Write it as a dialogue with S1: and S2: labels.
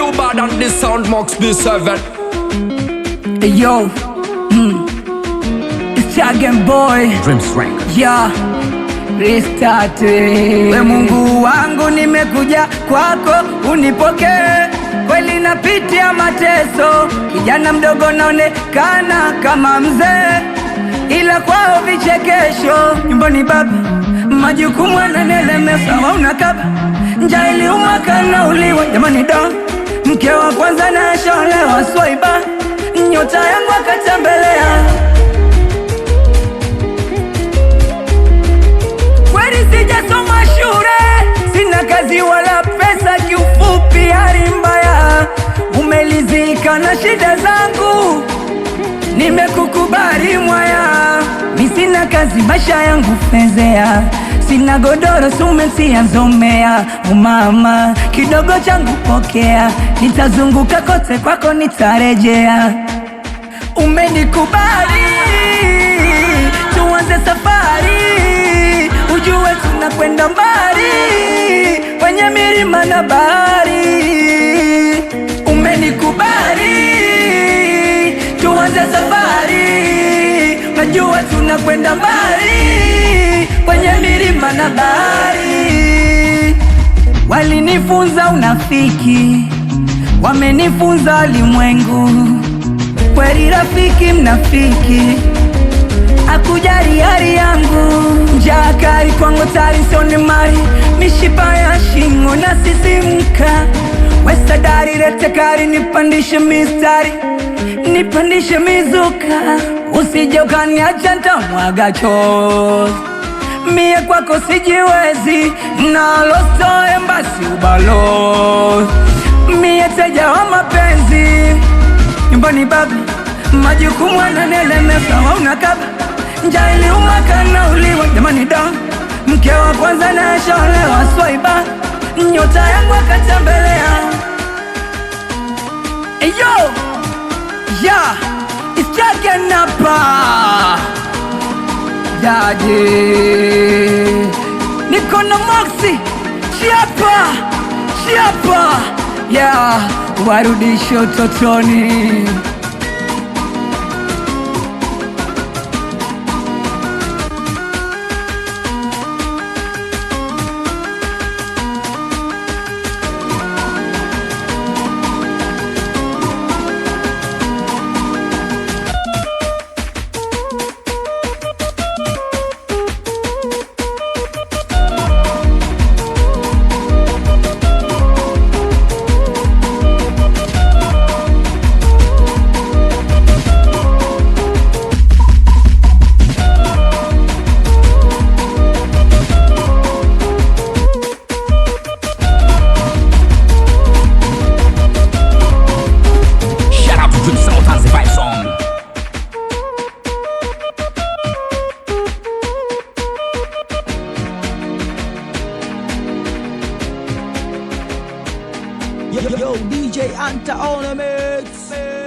S1: you bad on this sound Max B7.
S2: Hey yo, it's Chagen Boy
S1: Dreams Rank.
S2: yeah. Restart. We Mungu wangu nimekuja kwako unipokee, kweli napitia mateso, kijana mdogo naonekana kama mzee, ila kwao vichekesho. Nyumbani baba majukumu yananielemea, wauna kaba njaa iliuma kanauliwa. Jamani da, mke wa kwanza nasholewa swaiba, nyota yangu akatembelea. Kweli sijasoma shule, sina kazi wala pesa, kiufupi hali mbaya. Umelizika na shida zangu, nimekukubali mwaya. Mi sina kazi, maisha yangu fezea, sina godoro, sumetia nzomea. Umama kidogo changu pokea, nitazunguka kote kwako nitarejea. Umenikubali tuanze safari, ujue tunakwenda mbali kwenye milima na bahari. Umenikubali tuanze safari, najua tunakwenda mbali kwenye milima na bahari. Walinifunza unafiki, wamenifunza walimwengu, kweli rafiki mnafiki, akujali hali yangu. Njaa kali kwangu tari sioni mali, mishipa ya shingo na sisimka. Wesadari lete kari, nipandishe mistari, nipandishe mizuka. Usije ukaniacha nitamwaga chozi, mie kwako sijiwezi, nalostoe mbasi ubalozi. Mie teja wa mapenzi, nyumbani baba majukumu yananielemea, wauna kaba njaa iliuma kanauliwa. Jamani da, mke wa kwanza nasholewa swaiba, nyota yangu akatembelea. Eyo yeah, it's Chagen hapa Daddy, niko na Maxi chiapa yeah, warudishe utotoni.
S3: Yo, DJ Anta on a mix.